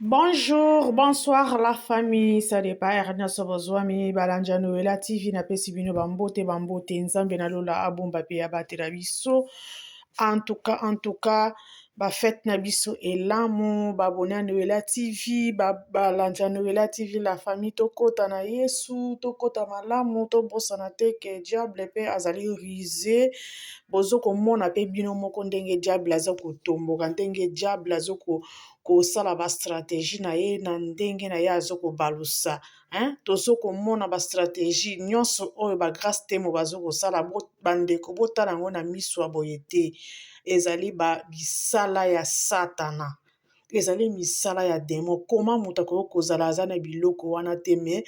Bonjour, bonsoir la famille. Ça dépend. Ernesto Bozwami, Balanja Noela TV, na pesi bino bambote, nzambe na lola abomba pe abatela biso. En tout cas, ba fête na biso elamu, ba bona Noela TV, balanja Noela TV, la famille tokota na Yesu, tokota malamu, to bosana te ke diable pe azali risé. Bozo komona pe bino moko ndenge diable aza kotomboka, ndenge diable aza kosala bastratégie na ye na ndenge na ye aza kobalusa tozo komona bastratégie nyonso oyo bagrâce temo baza kosala bandeko botala yango na miso ya boye te. Ezali bisala ya satana, ezali misala ya demo. Koma moto akoki kozala aza na biloko wana te, me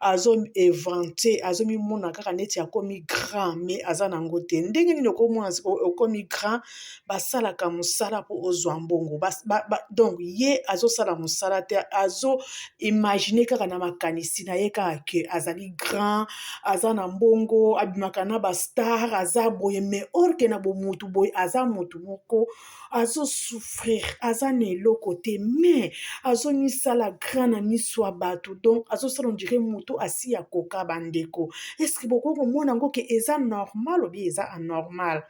azo évente, azo mimona kaka neti akomi grand, me aza nango te. Ndenge nini okomona okomi grand? Basalaka mosala mpo ozwa mbongo. Donc ye azosala mosala te, azo imagine kaka na makanisi na ye kaka ke azali grand, aza na mbongo, abimaka na bastar, aza boye, me orke na bomutu boye aza motu moko azo souffrir, aza na eloko te, me azo misala grand na miso ya bato. Donc azosala ondire motu asi ya koka. Bandeko, eske bokoki komona yango ke eza normal obi eza anormal?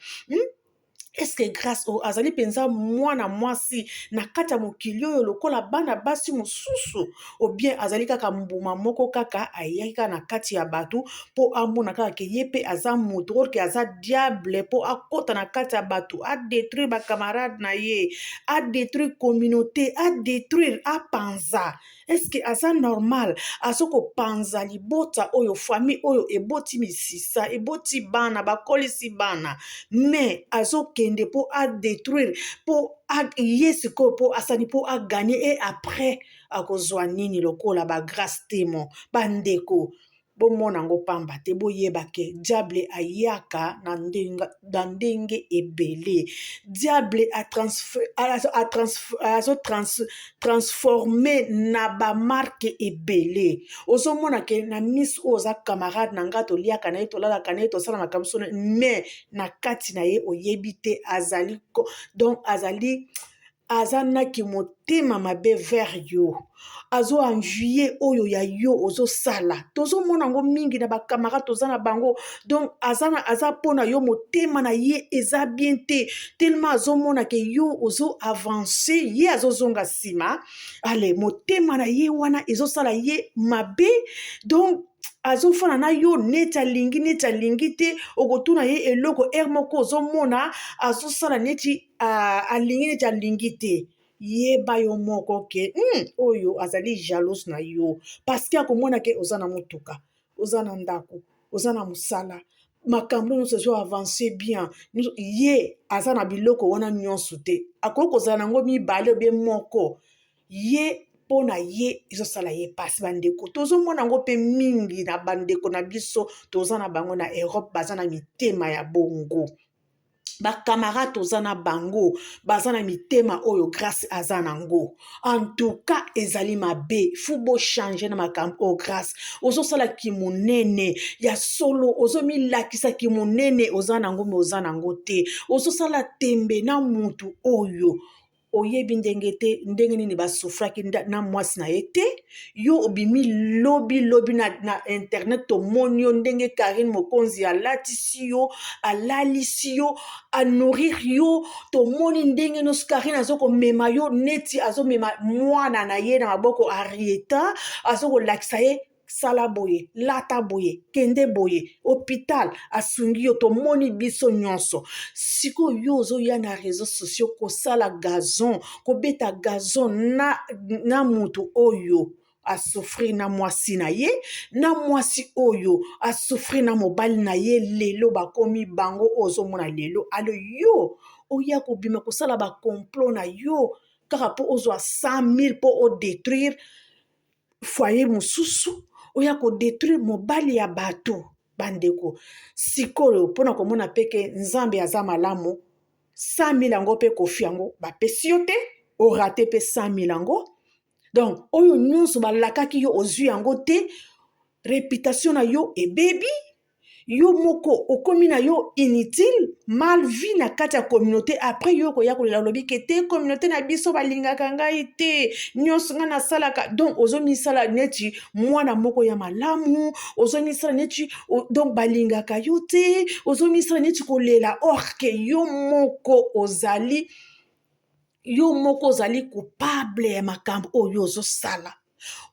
Est-ce que grâce au azali penza mwana mwasi na kati ya mokili oyo lokola bana basi mosusu, ou bien azali kaka mbuma moko kaka ayaki kaka na kati ya bato mpo amona kaka ke ye mpe aza moto, or ke aza diable mpo akota na kati ya bato adétruire bakamarade na ye, adétruire communauté, adétruire, apanza? Est-ce que aza normal azo kopanza libota oyo, famille oyo eboti misisa, eboti bana, bakolisi bana, mais azokende mpo adétruire, mpo ye sikoyo mpo asali mpo aganye, e après akozwa nini lokola bagrâce temo? Bandeko, bomona yango pamba te, boyeba ke diable ayaka na ndenge ebele. Diable transforme na bamarke ebele. Ozomona ke na miso oyo oza camarade na nga, toliaka na ye, tolalaka na ye, tosala makambo so, mais na kati na ye oyebi te azali donc aza naki motema mabe vers yo, azo envie oyo ya yo ozosala. Tozomona yango mingi na bakamarade toza na bango. Donc aza mpona yo, motema na ye eza bien te, tellement azomona ke yo ozo avance, ye azozonga nsima. Ale motema na ye wana ezosala ye mabe, donc azofana na yo neti alingi te. Okotuna ye eloko ere moko ozomona azosala neti alingi te. Yeba yo moko ke oyo azali jalouse na yo, parce que akomona ke oza na motuka, oza na ndako, oza na mosala, makambo nyonso ezo avance bien, ye aza na biloko wana nyonso te. Akoki kozala nango mibale obe moko, ye mpona ye ezosala ye pasi. Bandeko, tozomona yango mpe mingi na bandeko na biso toza na bango na Europe, baza na mitema ya bongo. Bakamarade toza na bango baza na mitema oyo grâce aza nango. En tout cas ezali mabe, fubo changer na makambo o grâce. Ozosala kimonene ya solo, ozomilakisa kimonene oza nango, me oza nango te. Ozosala tembe na mutu oyo oyebi ndenge nini basufraki na mwasi na ye te. Yo obimi lobi na internet, tomoni yo ndenge Karine Mokonzi alatisi yo, alalisi yo, anourrir yo. Tomoni ndenge nos Karine azokomema yo neti azomema mwana na ye na maboko Arieta, azokolakisa ye sala boye, lata boye, kende boye, hôpital asungi yo. Tomoni biso nyonso. Siko yo ozoya na réseaux sociaux kosala gazon, kobeta gazon na mutu oyo asouffrir na mwasi na ye, na mwasi oyo asouffrir na mobali na ye. Lelo bakomi bango ozomona lelo. Alo yo oya kobima kosala ba complot na yo kaka po ozwa 100,000 po o détruire foyer mosusu, oya ko détruire mobali ya bato. Bandeko, sikoyo mpona komona peke nzambe aza malamu, 100,000 yango pe kofi yango bapesi yo te, orate pe 100,000 yango. Donc oyo nyonso balakaki yo ozwi yango te, réputation na yo ebebi, yo moko okomi na yo inutile mal vie na kati ya communauté après yo koya kolela lobi ke te communauté na biso balingaka ngai te nyonso nga nasalaka donc ozomisala neti mwana moko ya malamu ozomisala neti donc balingaka yo te ozomisala neti kolela or ke yo moko ozali coupable ya makambo oyo ozosala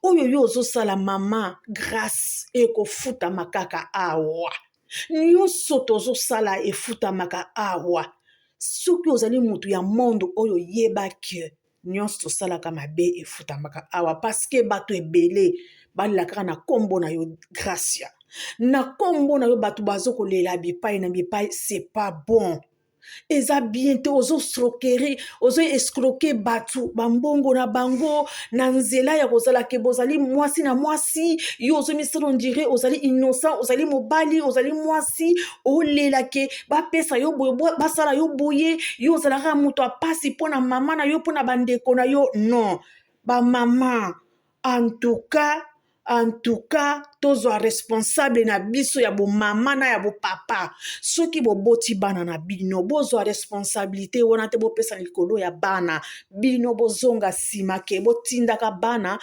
oyo yo ozosala mama grâce ekofutama kaka awa nyonso tozosala efutamaka awa soki ozali mutu ya monde oyo yeba ke nyonso tosalaka mabe efutamaka awa parceke bato ebele balelaka kaka na nkombo na yo gracia na nkombo na yo bato bazokolela bipai na bipai c'est pas bon eza bien te ozo escroquer batu bambongo na bango na nzela ya kozala ke bozali mwasi na mwasi yo ozomisala ondire ozali innocent ozali mobali ozali mwasi olela ke bapesa yo boye basala yo boye yo ozalaka moto apasi mpo na mama na yo mpo na bandeko na yo non bamama en tout cas tozwa responsable na biso ya bomama na ya bopapa soki boboti bana na bino bozwa responsabilité wana te bopesa likolo ya bana bino bozonga nsima ke botindaka bana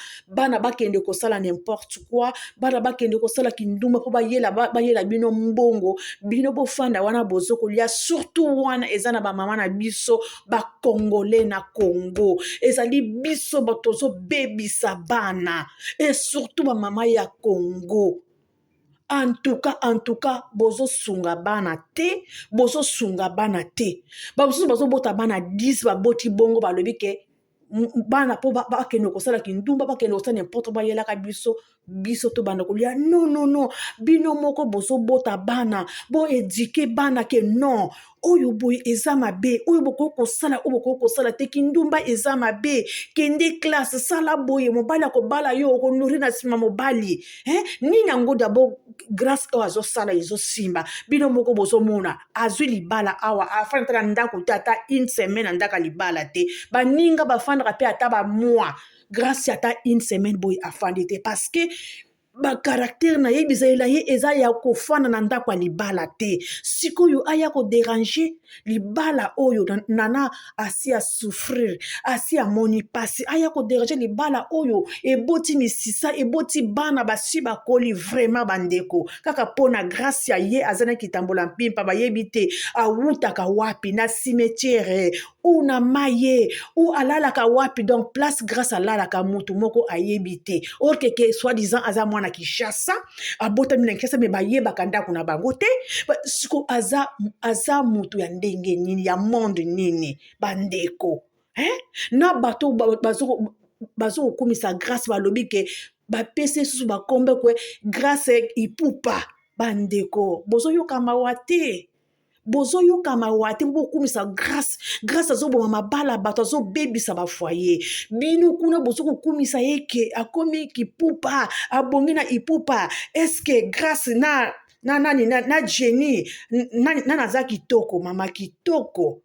bakende kosala n'importe quoi bana bakende kosala kindumba mpo bayela bino mbongo bino bofanda wana bozokolia surtout wana eza na bamama na biso bakongole na Congo ezali biso bato ozobebisa bana et surtout bamama ya Congo en tout cas bozosunga bana te bamosusu bazobota bana 10 baboti bongo balobi ke bana po bakende kosala kindumba bakende kosala n'importe bayelaka biso to bana kolia non bino moko bozobota bana boedike bana ke non oyo boye eza mabe oyo bokoki kosala te kindumba eza mabe kende classe sala boye mobali akobala yo okonuri na nsima mobali nini yango dabo grâce oyo azosala ezosimba bino moko bozomona azwi libala awa afanda na ndako te ata une semaine na ndako libala te baninga bafandaka mpe ata bamoi grâce ata une semaine boye afandi te parce que bakaraktere na ye bizalela ye eza ya kofanda na ndako ya libala te sikoyo aya koderange libala oyo nana asi ya souffrir asi amoni pasi aya koderange libala oyo eboti misisa eboti bana basi bakoli vraiment bandeko kaka pona grâce ya ye aza na kitambola mpimpa bayebi te awutaka wapi na cimetière ou na maye ou alalaka wapi donc place grâce alalaka mutu moko ayebi te or keke soi-disant aza mwana Kishasa abotami na Kishasa me bayebaka ndako na bango te siko aza mutu ya ndenge nini ya monde nini bandeko na bato bazokomisa grâce balobi ke bapese susu bakombe kwe grâce ipupa bandeko bozoyoka mawa te bokumisa grâce azoboma mabala bato azobebisa bafoyer bino kuna bozokokumisa yeke akomi kipupa abongi na ipupa eske grâce na Jenny na naza kitoko mama kitoko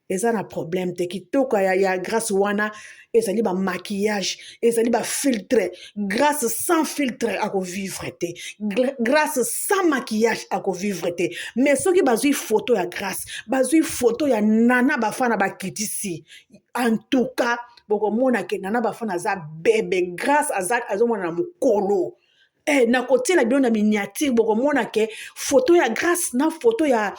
eza na problème te kitoko ya grâce wana ezali ba maquillage ezali ba filtre grâce sans filtre ako vivre te grâce sans maquillage ako vivre te mais soki bazwi photo ya grâce bazwi photo ya nana bafana bakitisi en tout cas bokomona ke nana bafana aza bebe grâce azomona na mokolo na kotiela bino na miniature bokomona ke photo ya grâce na photo ya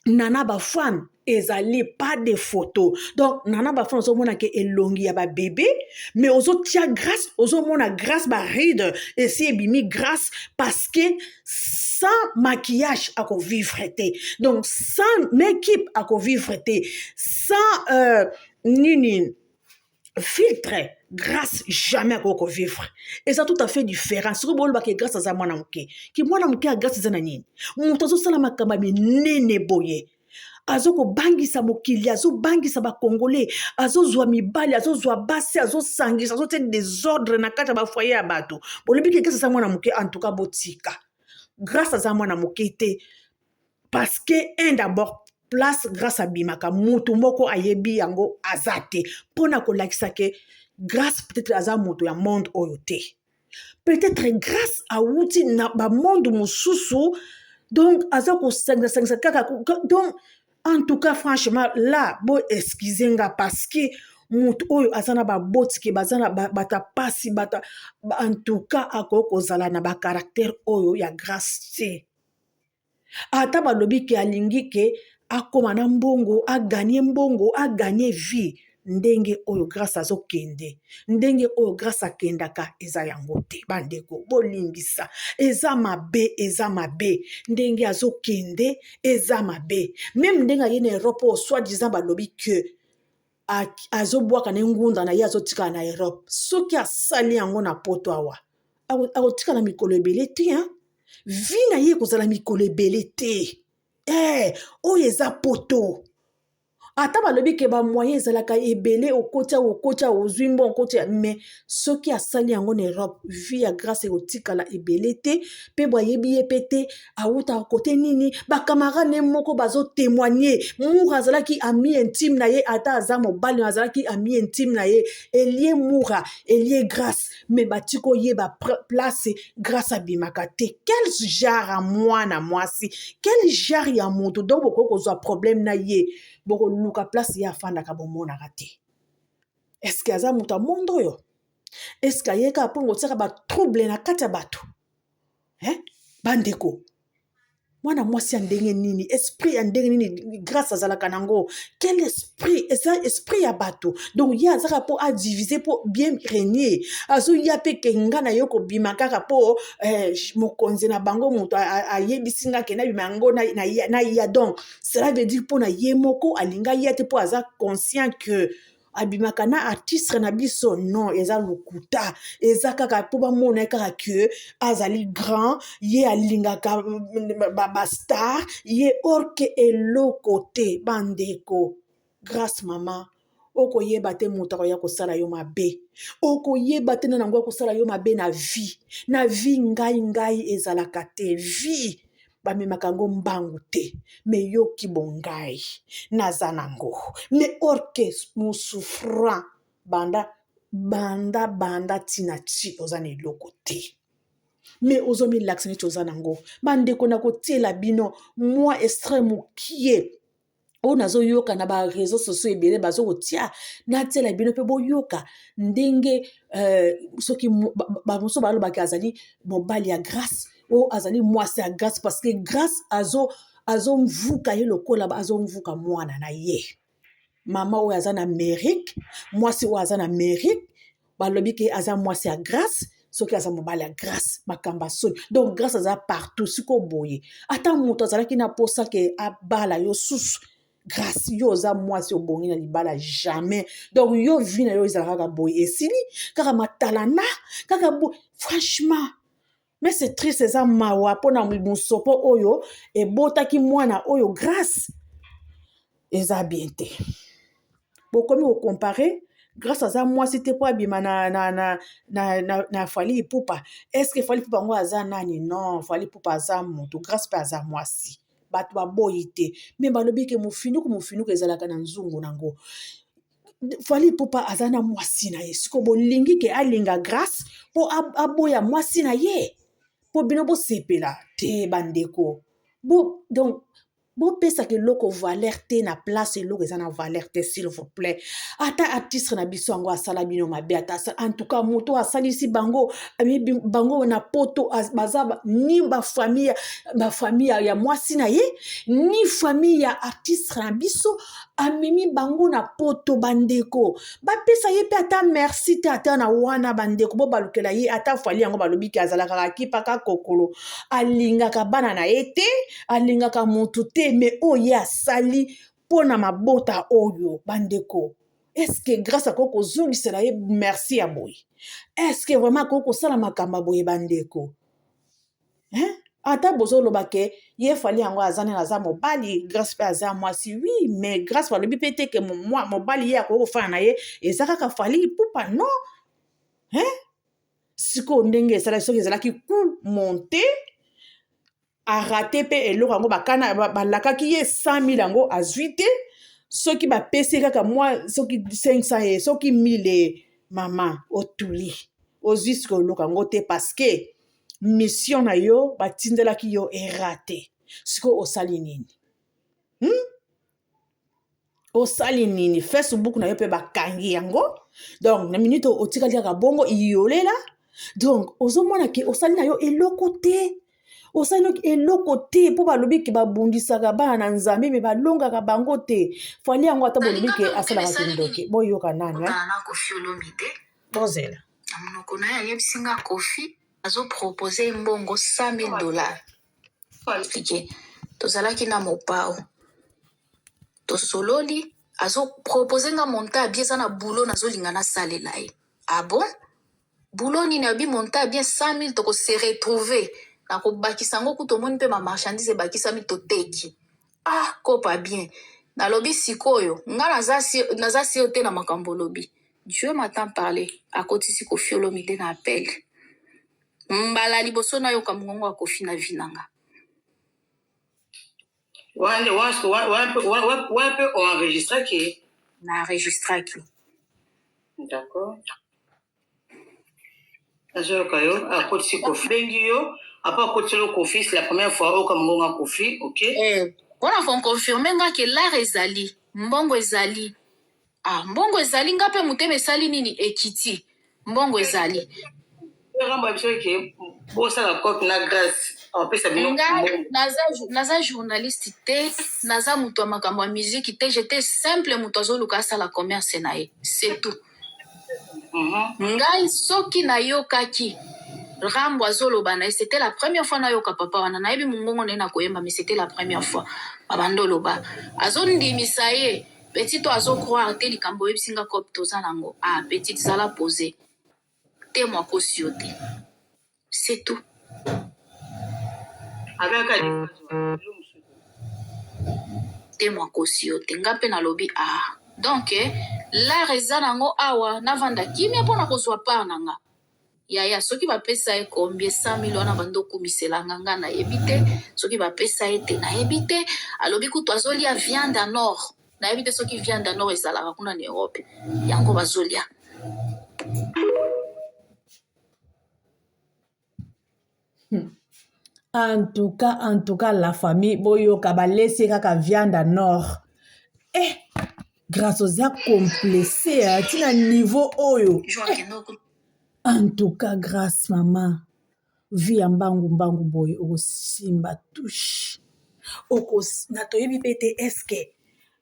nana bafana ezali pas de photo donc nana bafana ozomona ke elongi ya babebe mais ozotia grâce ozomona grâce baride esi ebimi grâce parce que sans maquillage ako vivre te donc sans make-up ako vivre te sans nini filtre grâce jamais ako vivre et ça tout à fait différent siko bolo ba ke grâce aza mwana muke ki mwana muke a grâce zana nini muto azosala makamba minene boye azokobangisa mokili azobangisa bakongole azozwa mibali azozwa basi azosangisa azote désordre na kati ya bafoyer ya bato bolobi ke grâce aza mwana muke en tout cas botika grâce aza mwana muke te parce que d'abord place grâce abimaka mutu moko ayebi yango azate pona kolakisa ke grâce peut-être aza mutu ya monde oyo te peut-être grâce awuti na ba monde mususu Donc aza ko sangisa kaka donc en tout cas franchement là bo excusenga parce que mutu oyo azana ba botiki bazana bata pasi bata en tout cas akoko zala na ba caractère oyo ya grâce te. Ata balobi ke alingi ke akoma na mbongo, aganye mbongo, aganye vie, ndenge oyo grâce azokende, ndenge oyo grâce akendaka eza yango te bandeko bolimbisa, eza mabe, ndenge azokende eza mabe. Même ndenge aye na Europe oyo soi-disant balobi ke azobwaka na ngunda na ye azotika na Europe, soki asali yango na poto awa akotika na mikolo ebele te hein? Vi na ye kozala mikolo ebele te oyo eza poto. Ata balobi ke ba moyen ezalaka ebele okotya ozwi mbongo okotya mais soki asali yango na Europe vi ya grâce ekotikala ebele te mpe boyebi ye mpe te awuta kote nini bacamarade ne moko bazotémoigner Moura azalaki ami intime na ye ata aza mobali azalaki ami intime na ye elie Moura elie grâce mais batiko oyeba place grâce abimaka te. Quel genre ya mwana mwasi, quel genre ya moto donc bokoki kozwa problème na ye boko luka place ya afandaka bomonaka te. Est-ce que aza moto amondo oyo? Est-ce que ayeka mpongo tiaka batrouble na kati ya bato bandeko mwana mwasi ya ndenge nini, esprit ya ndenge nini grâce azalaka nango? Quel esprit? Eza esprit ya bato. Donc ye azaka po adiviser po bien régner, azo ya pe ke nga na yo kobima kaka po mokonzi na bango moto ayebisi nga ke nabima yango na ya. Donc cela veut dire po na ye moko alinga ya te po aza conscient que abimaka na artiste na biso non eza lokuta eza kaka po bamona kaka ke azali grand ye alingaka ba star ye orke eloko te bandeko. Grâce mama okoyeba te moto akoya kosala yo mabe, okoyeba te na nango akosala yo mabe na vie ngai ezalaka te vie bamemaka yango mbangu te me yoki bongai naza nango me orke mousouffrant banda tina ti oza na eloko te me ozomi lakisa neti oza nango. Bandeko na kotiela bino mwa extrait mokie oyo nazoyoka na ba réseaux sociaux ebele bazokotia natiela bino mpe boyoka ndenge soki bamosusu balobaki azali mobali ya grâce oyo azali mwasi ya grâce parce que grâce azomvuka ye lokola azomvuka mwana na ye. Mama oyo aza na mérite, mwasi oyo aza na mérite balobi ke aza mwasi ya grâce soki aza mobali ya grâce makambo soni. Donc grâce aza partout siko boye ata moto azalaki na posa ke abala yo susu grâce yo oza mwasi obongi na libala jamais. Donc yo vi na yo ezalaka kaka boye esili kaka matalana kaka boye franchement. Mais c'est triste eza mawa mpona mosopo oyo ebotaki mwana oyo grâce eza bien te. Bokomi okompare grâce aza mwasi te po abima na Fally Ipupa. Est-ce que Fally Ipupa ngo aza nani? Non, Fally Ipupa aza moto, grâce pe aza mwasi. Bato baboyi te. Me balobi ke mofinuku ezalaka na nzungu nango. Fally Ipupa aza na mwasi na ye. Siko bolingi ke alinga grâce po aboya mwasi na ye. Po bino bo sepela te bandeko. Donc bopesa ke eloko valeur te na place eloko eza na valeur te s'il vous plaît. Ata artiste na biso yango asala bino mabe ata en tout cas moto asalisi bango bango na poto baza ni bafamille ya mwasi na ye ni famille ya artiste na biso amemi bango na poto bandeko. Bapesa ye pe ata merci te ata na wana bandeko bo balukela ye ata Fally yango balobi ke azalaka kipaka kokolo alingaka bana na ye te alingaka moto te me oye asali pona mabota oyo bandeko. Est-ce que grâce à koko zungisela ye merci ya boye? Est-ce que vraiment koko sala makamba boye bandeko? Ata bozoloba ke ye Fally yango azana aza mobali grâce pe aza mwasi oui mais grâce balobi pe te ke mobali ye akoko fana na ye eza kaka Fally Ipupa non siko ndenge esala soki ezalaki coup monté arate pe eloko yango bakana balakaki ye 100 000 yango azwi te soki bapesi kaka mwa soki 500 ye soki 1000 ye mama otuli ozwi siko eloko yango te parce que mission na yo batindelaki yo erate siko osali nini osali nini Facebook na yo pe bakangi yango donc na minute otikali kaka bongo iyolela donc ozomona ke osali na yo eloko te osali noki eloko te mpo balobi ke babundisaka bana na nzambe me balongaka bango te fali yango ata bolobi ke asalaka kindoki boyoka nani bozela na monoko na ye ayebisi nga Kofi azopropose mbongo $100,000 explike tozalaki na mopao tosololi azopropose nga monta abie eza na bulo nazolinga nasalela ye bon bulo nini abi monta abie 100,000 tokose retrouve nakobakisa yango kutu omoni mpe bamarchandise ebakisami toteki kopa bien nalobi sikoyo nga naza sio te na makambo lobi Dieu m'attend parler akotisi Kofi Olomide na appel mbala liboso nayoka mongongo ya Kofi na vinanga Ouais, peut enregistrer qui na enregistre qui d'accord azo kayo akotisi Kofi bengi yo apa akotisi Kofi c'est la première fois au Kamongo Kofi OK wana fon confirmer nga ke l'art ezali mbongo ezali mbongo ezali nga pe muteme sali nini ekiti mbongo ezali ngamba biso ke bosala copie na grâce naza journaliste te naza mutu ya makambo ya musique te j'étais simple mutu azoluka asala commerce na ye c'est tout ngai soki nayokaki rambo azoloba na ye c'était la première fois nayoka papa wana nayebi mongongo naye nakoyemba mais c'était la première fois babando loba azondimisa ye petit to azokroire te likambo oyebisi nga kope toza nango petit zala posé te mwakosi yo te c'est tout te mwakosi yo te nga mpe nalobi donc l'art eza nango awa navanda kimia mpo na kozwa part na nga yaya soki bapesa ye combien 100,000 wana bandokumiselanga nga nayebi te soki bapesa ye te nayebi te alobi kutu azolia viande en or nayebi te soki viande en or ezalaka kuna na Europe yango bazolia En tout cas, la famille, boyoka balesi kaka viande à nord. Grâce aux actes complexés, tina niveau oyo. En tout cas, grâce maman. Vie mbangu boy, oko simba touche. Oko natoyebi pete eske.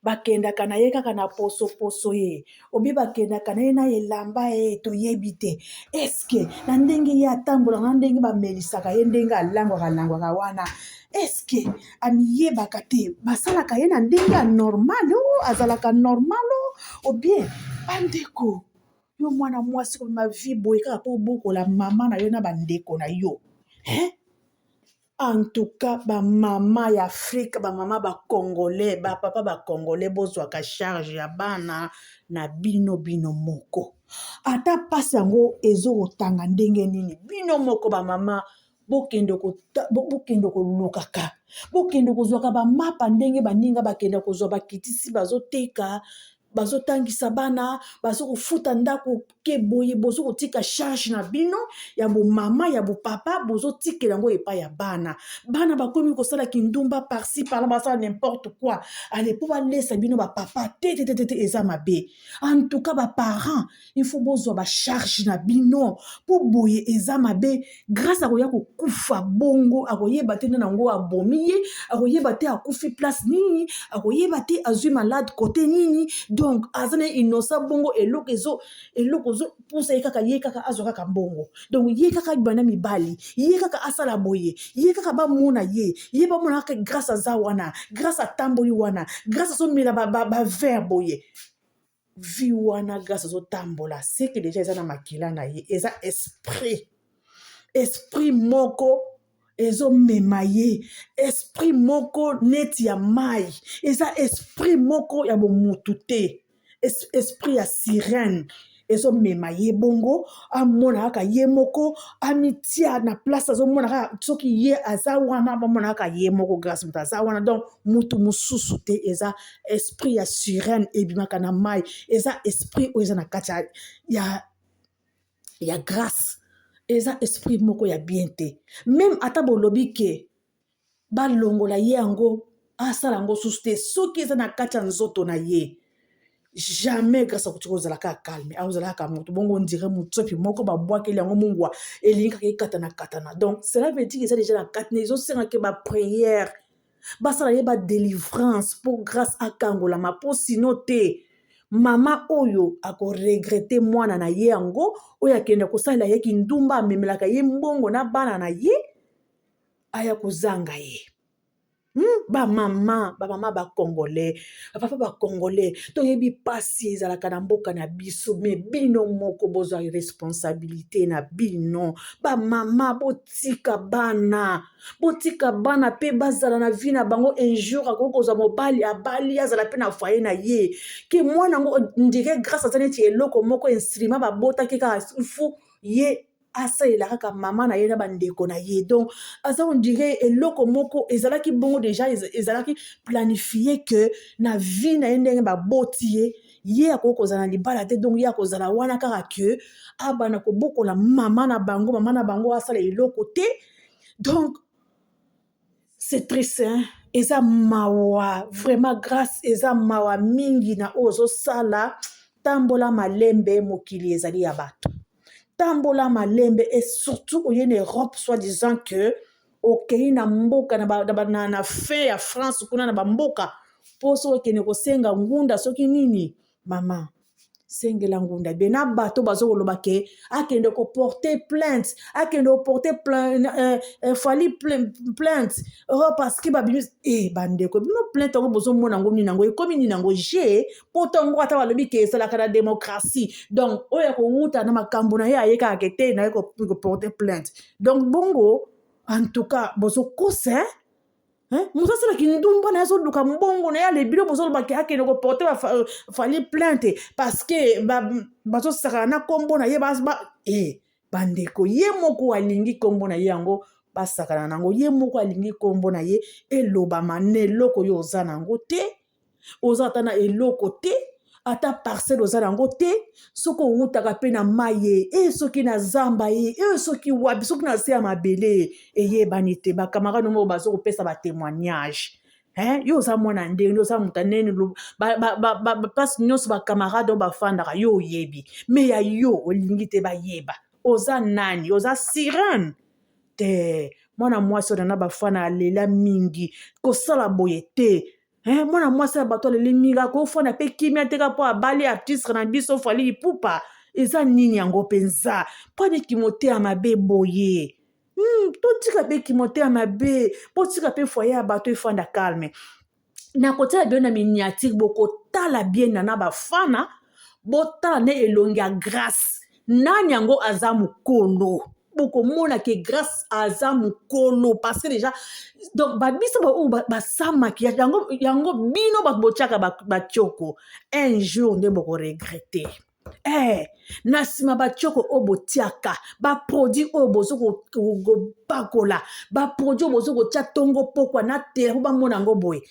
Bakendaka na ye kaka na poso ye obi bakendaka na ye na elamba ye toyebi te eske na ndenge ye atambolaka na ndenge bamelisaka ye ndenge alangwaka wana eske amiyebaka te basalaka ye na ndenge ya normal azalaka normal o bien bandeko yo mwana mwasi kobima vie boye kaka mpo obokola mama na yo na bandeko na yo En tout cas, ba mama ya Afrique, ba mama ba Congolais, ba papa ba Congolais bozwaka charge ya bana na bino moko. Ata pasi yango ezokotanga ndenge nini. Bino moko ba mama bokende kolukaka. Bokende kozwaka ba mapa ndenge baninga bakende kozwa bakitisi bazoteka. Bazotangisa bana bazokofuta ndako ke boye bozokotika charge na bino ya bo mama ya bo papa bozotikela yango epa ya bana bakomi kosala kindumba par-ci par-là basala n'importe quoi ale po balesa bino ba papa te eza mabe en tout cas ba parents il faut bozwa ba charge na bino po boye eza mabe grâce akoya kokufa bongo akoyeba te nango abomi ye akoyeba te akufi place nini akoyeba te azwi malade côté nini donc azana innocent bongo eloko zo pousa ye kaka azwa kaka mbongo donc ye kaka bana mibali ye kaka asala boye ye kaka bamona ye bamona kaka grâce aza wana grâce a tamboli wana grâce azomela ba verre boye vi wana grâce azotambola c'est que déjà eza na makila na ye eza esprit moko ezomema ye esprit moko neti ya mai eza esprit moko ya bomutu te esprit ya sirène ezomema ye bongo amona kaka ye moko amitia na place azomona kaka soki ye aza wana bamona kaka ye moko grâce mutu aza wana donc mutu mosusu te eza esprit ya sirène ebimaka na mai eza esprit oyo eza na kati ya grâce eza esprit moko ya bien te même ata bolobi ke balongola ye yango asala yango susu te soki eza na kati ya nzoto na ye jamais grâce à kutuko zalaka calme azalaka moto bongo on dirait mutsopi moko babwakeli yango mungwa elingi kaka ekatana katana donc cela veut dire que eza déjà na kati na ezosenga ke baprière basala ye badélivrance mpo grâce akangolama mpo sino te mama oyo akoregrete mwana na ye yango oyo akende kosalela ye kindumba amemelaka ye mbongo na bana na ye aya kozanga ye bamama bacongolais bapapa bacongolais toyebi pasi ezalaka na mboka na biso me bino moko bozwa responsabilité na bino bamama botika bana mpe bazala na vie na bango un jour akoki kozwa mobali abali azala mpe na foyer na ye ke mwana yango ndike grâce aza neti eloko moko instrument babotaki kaka fu ye asalela kaka mama na ye na bandeko na ye donc aza on dirait eloko moko ezalaki bongo déjà ezalaki planifié que na vie na ye ndenge baboti ye akoki kozala na libala te donc ye akozala wana kaka ke abana kobokola mama na bango asala eloko te donc c'est triste hein? Eza mawa vraiment grâce eza mawa mingi na oyo ozosala tambola malembe mokili ezali ya bato tambola malembe et surtout oye na Europe soi-disant que okei na mboka na fin ya France kuna na bamboka mpo so okende kosenga ngunda soki nini mama sengela ngunda be na bato bazokoloba ke akende koporter plainte akende koporter fali plainte parce que babimi bandeko bino plainte yango bozomona yango nini yango ekomi nini yango je mpo ntongo ata balobi ke esalaka na démocratie donc oyo akowuta na makambo na ye ayekaka ke te na ye koporter plainte donc bongo en tout cas bozokosa moto asalaki ndumba na ye azoluka mbongo na ye alebilo bozolobaki akende koporte fali plainte parce que bazosakana na kombo na ye bandeko ye moko alingi kombo na ye yango basakana nango ye moko alingi kombo na ye elobama na eloko yo oza nango te oza ata na eloko te ata parcelle oza nango te soki owutaka mpe na mai ye soki na zamba ye soki wapi soki na se ya mabele eyebani te bakamarade omo bazokopesa batémoignage yo oza mwana ndenge oza moto anene place nyonso bakamarade oyo bafandaka yo oyebi me ya yo olingi te bayeba oza nani oza sirene te mwana mwasi oyo na bafana alela mingi kosala boye te mwana mwasi ya bato aleli mingi akofana mpe kimia teka mpo abali artiste na biso fali ipupa eza nini yango mpenza mpo ane kimote ya mabe boye totika mpe kimote ya mabe botika mpe foyer ya bato efanda calme na kotiala bien na miniature bokotala bien na bafana botala ne elongi ya grâce nani yango aza mokolo bokomona ke grâce aza mokolo parce que déjà donc babiso oyo basa maquillage yango bino bato botiaka batioko un jour nde bokoregrete na nsima batioko oyo botiaka baproduit oyo bozokopakola baproduit oyo bozokotia ntongo pokwa na tere mpo bamona yango boye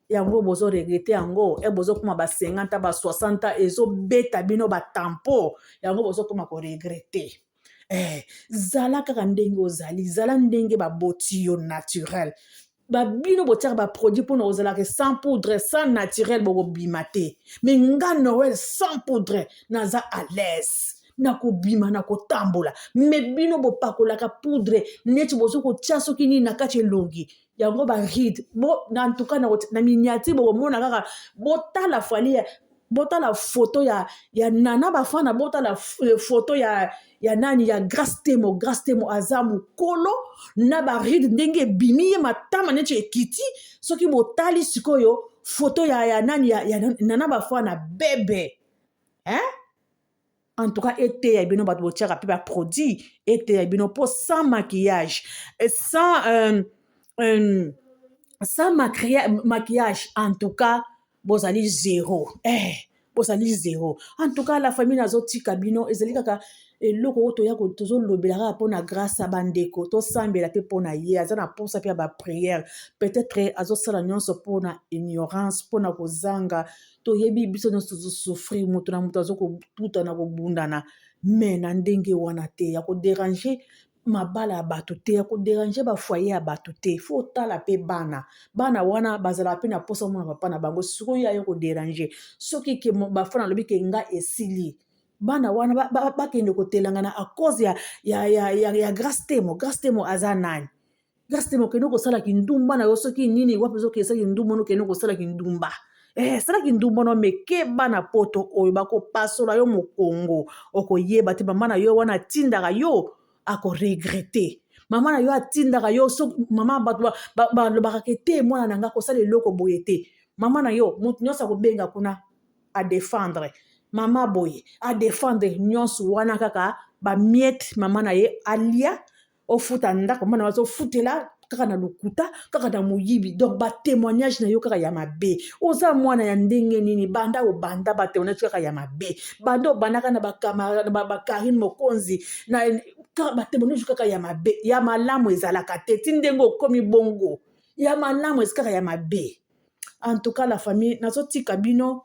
yango bozoregrete yango bozokoma ba 50 ba 60 ezobeta bino batampo yango bozokoma koregrete zala kaka ndenge ozali zala ndenge baboti yo naturel babino botiaka baproduit mpona ozalaka sans poudre sans naturel bokobima te me nga noel sans poudre naza à l'aise nakobima nakotambola me bino bopakolaka poudre neti bozokotia soki nini na kati elongi yango baride en tout cas na miniature bokomona kaka botala fali botala photo ya nana bafana botala photo ya nani ya grâce temo aza mokolo na baride ndenge ebimi ye matama neti ekiti soki botali sikoyo photo ya nani ya nana bafana bebe en tout cas ete ya bino bato botiaka mpe baproduit ete ya bino mpo sans maquillage sans maquillage en tout cas bozali zéro bozali zéro en tout cas la famille nazotika bino ezali kaka eloko oyo toya tozolobelaka mpona grâce ya bandeko tosambela mpe mpona ye aza na mposa mpe ya baprière peut-être azosala nyonso mpona ignorance mpona kozanga toyebi biso nyonso tozosouffrir moto na moto azokotuta na kobundana me na ndenge wana te ya koderange mabala ya bato te ya koderange bafoye ya bato te fo otala mpe bana wana bazala mpe na posa omona papa na bango sikoyo ya yo koderange soki ke bafana alobi ke nga esili bana wana bakende kotelangana a cause ya grâce temo aza nani grâce temo okende kosalaki ndumba na yo soki nini wapi ozoki esalaki ndumba no okende kosalaki ndumba salaki ndumba no meke bana poto oyo bakopasola yo mokongo okoyeba te mama na yo wana atindaka yo akoregrete mama na yo atindaka yo mama bato balobaka ke te mwana na nga kosala eloko boye te mama na yo moto nyonso akobenga kuna adefendre mama boye adefendre nyonso wana kaka bamiete mama na ye alia ofuta ndako mama na yo azofutela kaka na lokuta kaka na moyibi donc batémoignage na yo kaka ya mabe oza mwana ya ndenge nini banda obanda batémoignage kaka ya mabe banda obandaka na bakarine mokonzi na batémoignage kaka ya mabe ya malamu ezalaka te ti ndenge okomi bongo ya malamu ezikaka ya mabe. En tout cas la famille nazotika bino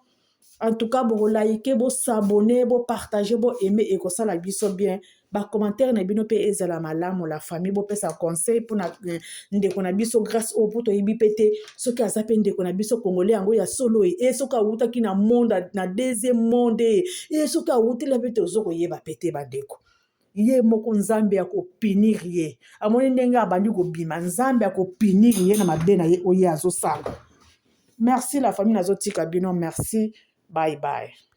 en tout cas bokolike bosabone bopartage boaime ekosala biso bien bacommentaire na bino mpe ezala malamu la famille bopesa conseil mpona ndeko na biso grâce oyo mpo toyebi mpe te soki aza mpe ndeko na biso congolais yango ya solo soki awutaki na monde na deuxième monde soki awutela mpe te ozokoyeba mpe te bandeko ye moko nzambe akopinir ye amoni ndenge abandi kobima nzambe akopinir ye na mabe na ye oyo azosala. Merci la famille nazotika bino merci bye bye.